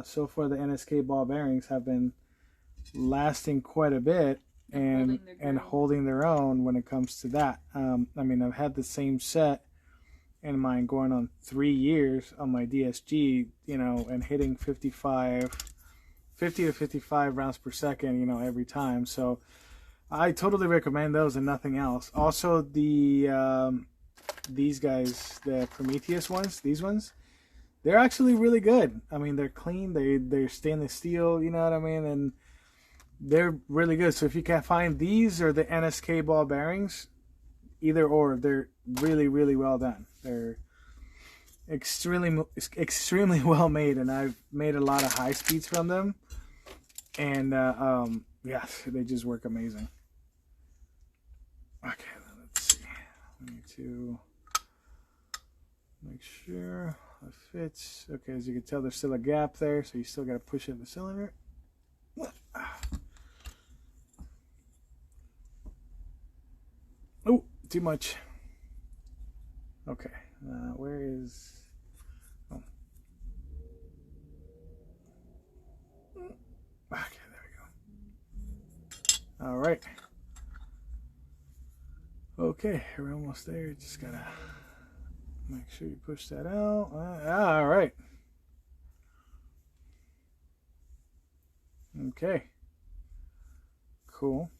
so far the NSK ball bearings have been lasting quite a bit and holding their own when it comes to that. I mean, I've had the same set in mine going on 3 years on my DSG, and hitting 50 to 55 rounds per second, every time. So I totally recommend those and nothing else. Also, these guys, the Prometheus ones, these ones, they're actually really good. I mean, they're clean. They're stainless steel, you know what I mean? And they're really good. So if you can find these or the NSK ball bearings, either or, they're really, really well done. They're extremely well made, and I've made a lot of high speeds from them. And yeah, they just work amazing. Okay, let's see. I need to make sure it fits. Okay, as you can tell, there's still a gap there, so you still got to push it in the cylinder. Oh, too much. Okay, where is... Oh. Okay, there we go. All right. Okay, we're almost there. Just gotta make sure you push that out. All right. Okay. Cool.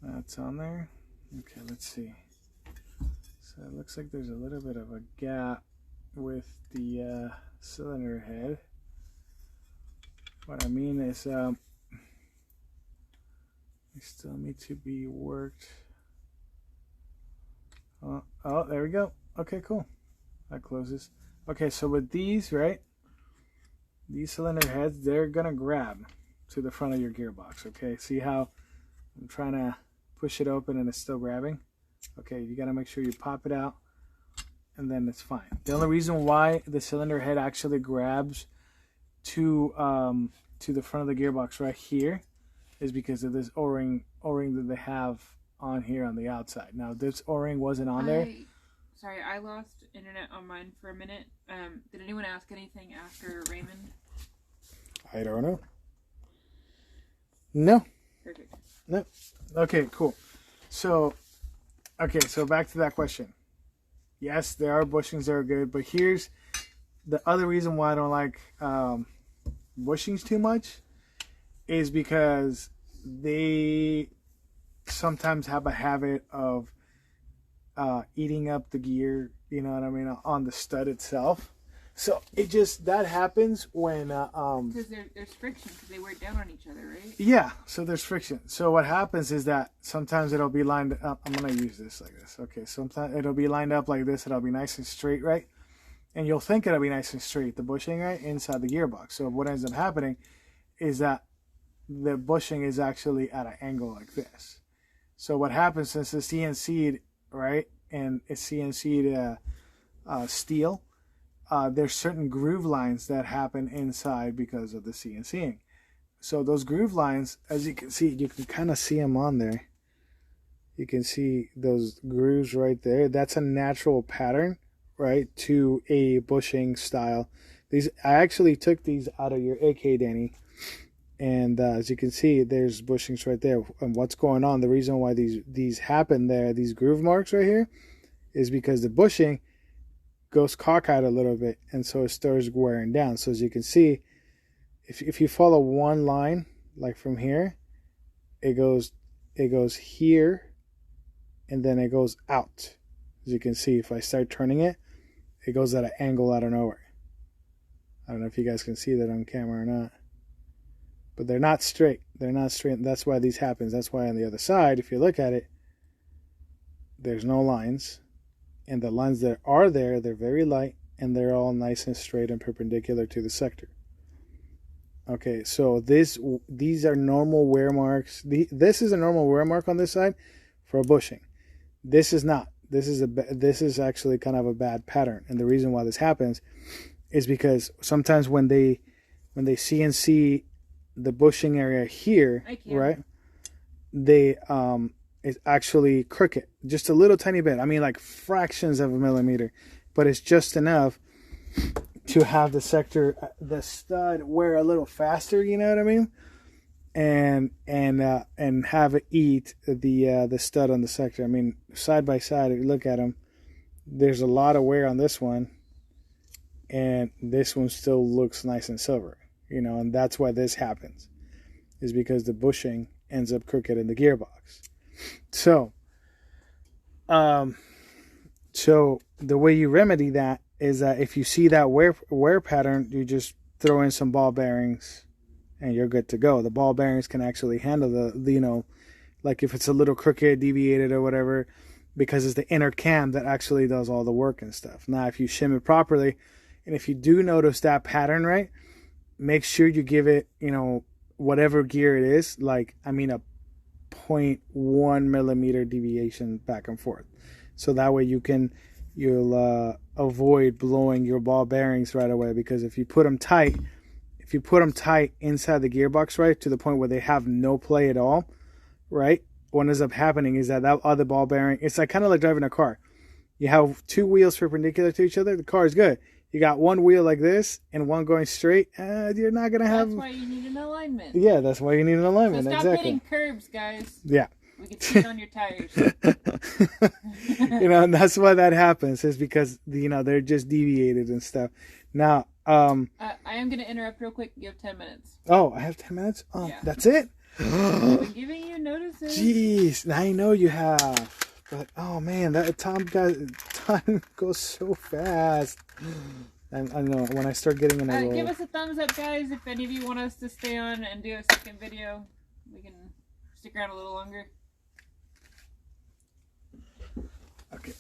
That's on there. Okay, let's see. So it looks like there's a little bit of a gap with the cylinder head. What I mean is they still need to be worked. Oh, there we go. Okay, cool. That closes. Okay, so with these, right? These cylinder heads, they're gonna grab to the front of your gearbox. Okay, see how I'm trying to push it open and it's still grabbing? Okay, you gotta make sure you pop it out and then it's fine. The only reason why the cylinder head actually grabs to the front of the gearbox right here is because of this O-ring that they have on here on the outside. Now, this O-ring wasn't on there. Sorry, I lost internet on mine for a minute. Did anyone ask anything after Raymond? I don't know. No. Perfect. No. Okay, cool. So back to that question. Yes, there are bushings that are good, but here's the other reason why I don't like bushings too much is because they sometimes have a habit of eating up the gear, you know what I mean, on the stud itself. So that happens when because there's friction because they wear down on each other, right? Yeah, so there's friction. So what happens is that sometimes it'll be lined up. I'm gonna use this like this. Okay, sometimes it'll be lined up like this. It'll be nice and straight, right? And you'll think it'll be nice and straight, the bushing, right, inside the gearbox. So what ends up happening is that the bushing is actually at an angle like this. So what happens, since it's CNC'd, right, and it's CNC'd steel, there's certain groove lines that happen inside because of the CNCing. So those groove lines, as you can see, you can kind of see them on there. You can see those grooves right there. That's a natural pattern, right, to a bushing style. I actually took these out of your AK, Danny. And as you can see, there's bushings right there. And what's going on, the reason why these happen there, these groove marks right here, is because the bushing goes cockeyed a little bit, and so it starts wearing down. So as you can see, if you follow one line, like from here, it goes here, and then it goes out. As you can see, if I start turning it, it goes at an angle out of nowhere. I don't know if you guys can see that on camera or not, but they're not straight. They're not straight. That's why these happens. That's why on the other side, if you look at it, there's no lines. And the lines that are there, they're very light, and they're all nice and straight and perpendicular to the sector. Okay, so these are normal wear marks. This is a normal wear mark on this side for a bushing. This is not. This is actually kind of a bad pattern. And the reason why this happens is because sometimes when they CNC the bushing area here, right, they it's actually crooked, just a little tiny bit. I mean, like fractions of a millimeter, but it's just enough to have the stud wear a little faster. You know what I mean? And have it eat the stud on the sector. I mean, side by side, if you look at them, there's a lot of wear on this one, and this one still looks nice and silver. You know, and that's why this happens, is because the bushing ends up crooked in the gearbox. So the way you remedy that is that if you see that wear pattern, you just throw in some ball bearings and you're good to go. The ball bearings can actually handle the you know, like if it's a little crooked, deviated or whatever, because it's the inner cam that actually does all the work and stuff. Now, if you shim it properly, and if you do notice that pattern, right, make sure you give it, you know, whatever gear it is, like, I mean, a 0.1 millimeter deviation back and forth. So that way you'll avoid blowing your ball bearings right away, because if you put them tight inside the gearbox, right, to the point where they have no play at all, right, what ends up happening is that other ball bearing, it's like kind of like driving a car. You have two wheels perpendicular to each other, the car is good. You got one wheel like this and one going straight, you're not going to have... That's why you need an alignment. Yeah, that's why you need an alignment. So stop exactly. hitting curbs, guys. Yeah. We can see it on your tires. You know, and that's why that happens, is because, you know, they're just deviated and stuff. Now, I am going to interrupt real quick. You have 10 minutes. Oh, I have 10 minutes? Oh, yeah. That's it? I've been giving you notices. Jeez, I know you have. But, oh man, that time goes so fast. And I know, when I start getting in a roll. Give us a thumbs up, guys, if any of you want us to stay on and do a second video. We can stick around a little longer. Okay.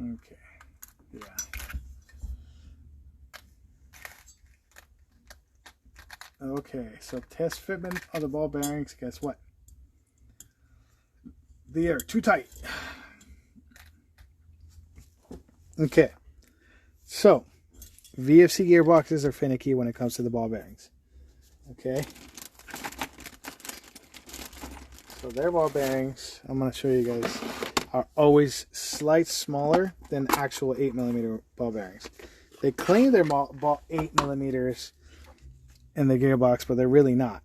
Okay. Yeah. Okay, so test fitment of the ball bearings. Guess what? They are too tight. Okay, so VFC gearboxes are finicky when it comes to the ball bearings. Okay, So their ball bearings, I'm going to show you guys, are always slight smaller than actual 8mm ball bearings. They claim they're 8mm in the gearbox, but they're really not.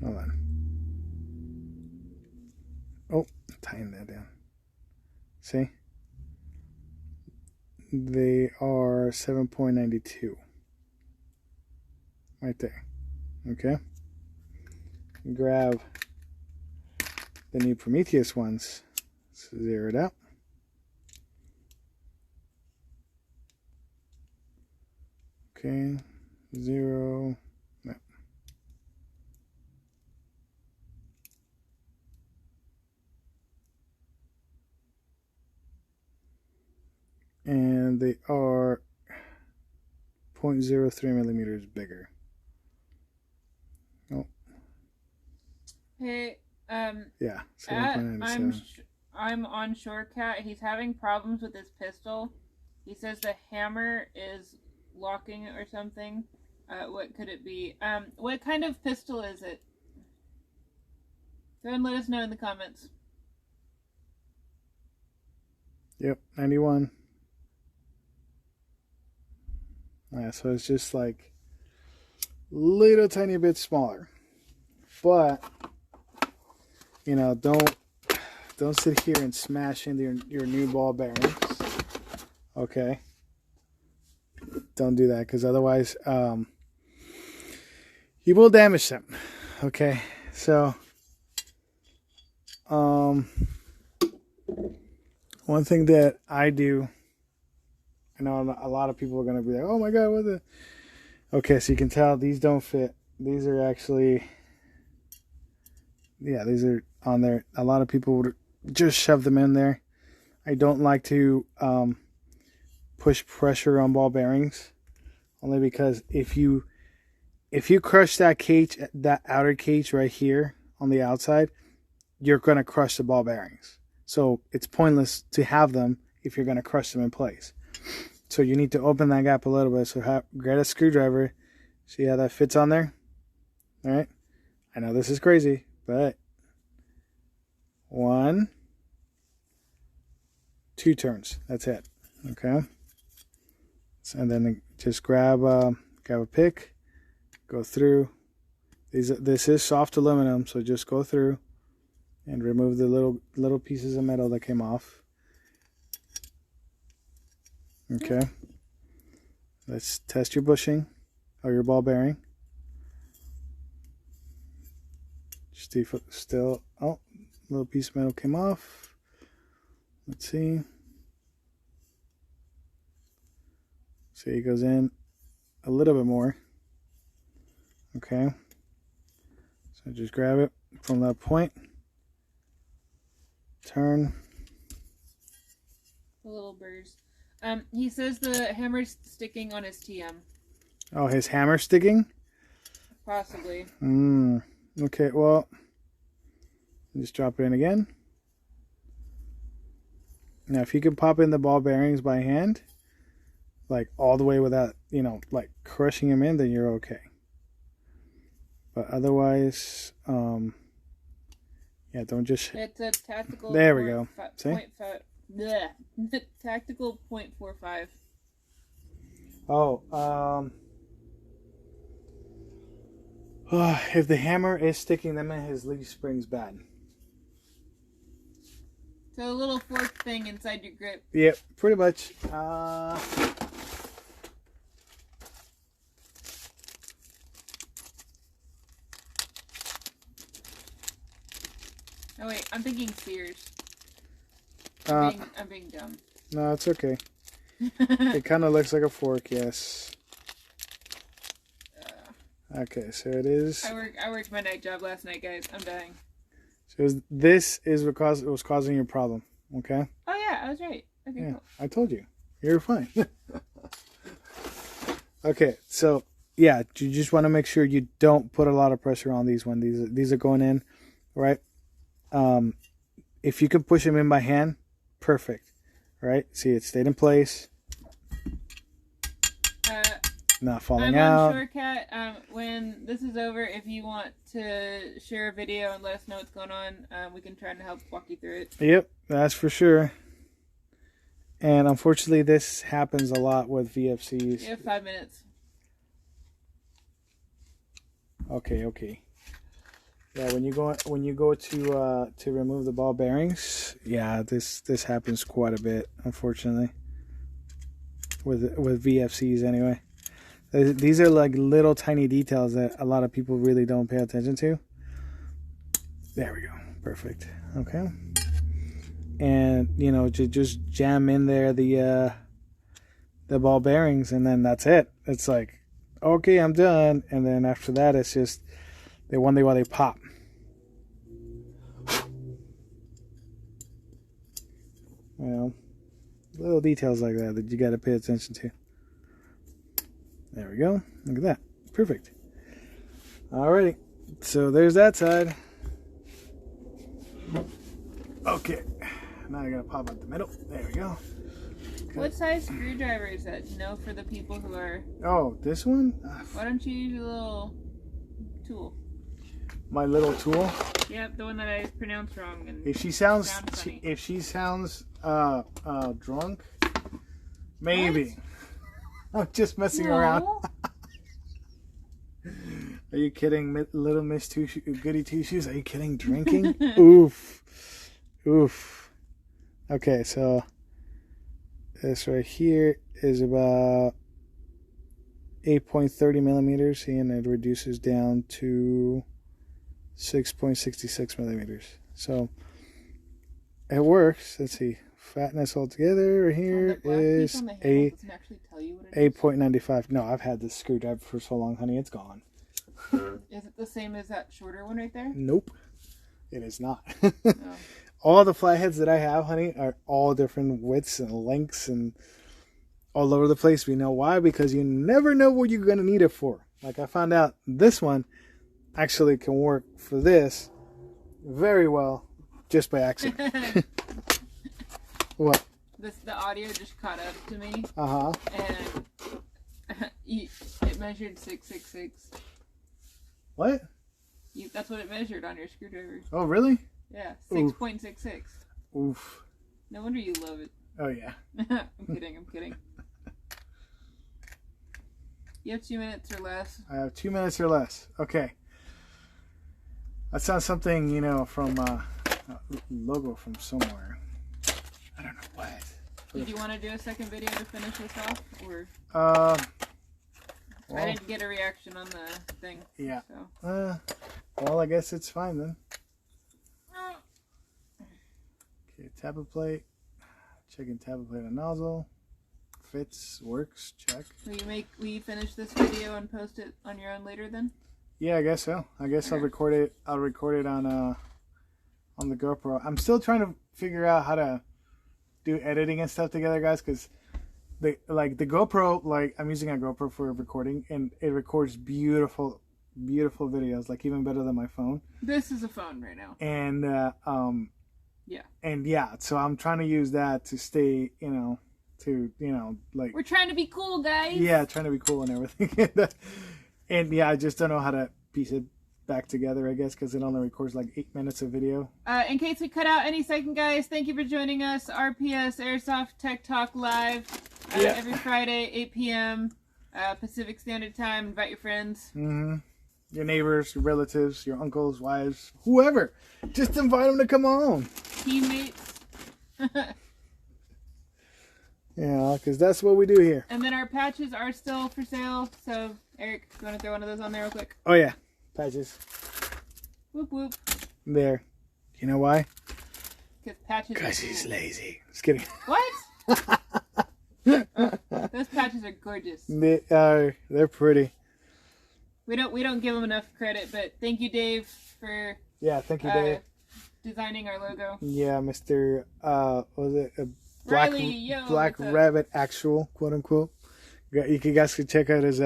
Hold on. Oh, tighten that down. See? They are 7.92. Right there. Okay? Grab the new Prometheus ones. Zero it out. Okay. 0. No. And they are 0.03mm bigger. Oh. Hey, Yeah, 7.97. I'm on Shorecat. He's having problems with his pistol. He says the hammer is locking or something. What could it be? What kind of pistol is it? Go ahead and let us know in the comments. Yep, 91. Yeah, so it's just like little tiny bit smaller. But you know, don't sit here and smash into your new ball bearings. Okay? Don't do that, because otherwise you will damage them. Okay? So one thing that I do, I know a lot of people are going to be like, oh my god, what the... Okay, so you can tell these don't fit. These are actually, yeah, these are on there. A lot of people would just shove them in there. I don't like to push pressure on ball bearings, only because if you crush that cage, that outer cage right here on the outside, you're going to crush the ball bearings. So it's pointless to have them if you're going to crush them in place. So you need to open that gap a little bit. So grab a screwdriver. See how that fits on there? All right. I know this is crazy, but 1, 2 turns. That's it. Okay. And then just grab a pick, go through. This is soft aluminum, so just go through and remove the little pieces of metal that came off. Okay. Let's test your bushing or your ball bearing. Still, oh, little piece of metal came off. Let's see. See, it goes in a little bit more. Okay. So just grab it from that point. Turn. The little burrs. He says the hammer's sticking on his TM. Oh, his hammer sticking? Possibly. Okay, well, just drop it in again. Now, if you can pop in the ball bearings by hand, like all the way without, you know, like crushing them in, then you're okay. But otherwise, yeah, don't just... It's a tactical... There we go. See? Tactical 0.45. Oh, if the hammer is sticking, then his leaf spring's bad. So a little fork thing inside your grip. Yep, pretty much. Oh wait, I'm thinking Sears. I'm being dumb. No, it's okay. It kind of looks like a fork, yes. Okay, so it is. I worked my night job last night, guys. I'm dying. So this is because it was causing your problem. Okay. Oh yeah, I was right. Okay, Yeah, cool. I told you. You're fine. Okay, so yeah, you just want to make sure you don't put a lot of pressure on these ones. These are going in, right? If you can push them in by hand, perfect. Right? See, it stayed in place. not falling I'm out. on Shorecat. When this is over, if you want to share a video and let us know what's going on, we can try and help walk you through it. Yep, that's for sure. And unfortunately, this happens a lot with VFCs. You have 5 minutes. Okay. Yeah, when you go to remove the ball bearings, yeah, this happens quite a bit, unfortunately. With VFCs anyway. These are like little tiny details that a lot of people really don't pay attention to. There we go. Perfect. Okay. And you know, just jam in there the ball bearings, and then that's it. It's like, okay, I'm done. And then after that, it's just they wonder why they pop. You know, little details like that you got to pay attention to. There we go. Look at that. Perfect. Alrighty. So there's that side. Okay. Now I gotta pop out the middle. There we go. Okay. What size screwdriver is that? You know, for the people who are... Oh, this one? Why don't you use your little tool? My little tool? Yep, the one that I pronounced wrong. And if she sounds drunk, maybe. What? I'm just messing around. Are you kidding, little Miss Goody Two Shoes? Are you kidding? Drinking? Oof. Okay, so this right here is about 8.30 millimeters, and it reduces down to 6.66 millimeters. So it works. Let's see. Fatness altogether right here is 8.95. No, I've had this screwdriver for so long, honey. It's gone. Is it the same as that shorter one right there? Nope. It is not. No. All the flatheads that I have, honey, are all different widths and lengths and all over the place. We know why? Because you never know what you're going to need it for. Like I found out this one actually can work for this very well just by accident. What? The audio just caught up to me. Uh-huh. And it measured 666. What? That's what it measured on your screwdriver. Oh, really? Yeah, 6.66. Oof. No wonder you love it. Oh, yeah. I'm kidding. You have 2 minutes or less. I have 2 minutes or less. Okay. That sounds something, you know, from a logo from somewhere. I don't know what. Did you want to do a second video to finish this off? Or Well, I didn't get a reaction on the thing. Yeah. So. Well, I guess it's fine then. Okay, tappet plate. Checking tappet plate and nozzle. Fits, works, check. Will you finish this video and post it on your own later then? Yeah, I guess so. I guess I'll record it on the GoPro. I'm still trying to figure out how to do editing and stuff together, guys, because the GoPro, like I'm using a GoPro for recording, and it records beautiful videos, like even better than my phone. This is a phone right now. And yeah. And yeah, so I'm trying to use that to stay, like we're trying to be cool, guys. Yeah, trying to be cool and everything. And yeah, I just don't know how to piece it back together, I guess, because it only records like 8 minutes of video. In case we cut out any second, guys, thank you for joining us. RPS Airsoft Tech Talk Live every Friday, 8 p.m. Pacific Standard Time. Invite your friends. Mm-hmm. Your neighbors, your relatives, your uncles, wives, whoever. Just invite them to come on. Teammates. Yeah, because that's what we do here. And then our patches are still for sale. So, Eric, you want to throw one of those on there real quick? Oh, yeah. Patches. Whoop, whoop. There. You know why? Because patches Because are cool. he's lazy. Just kidding. What? Those patches are gorgeous. They're pretty. We don't give them enough credit, but thank you, Dave, for thank you, Dave. designing our logo. Yeah, Mr. What was it? Black Riley, Rabbit Actual, quote unquote. You guys can check out his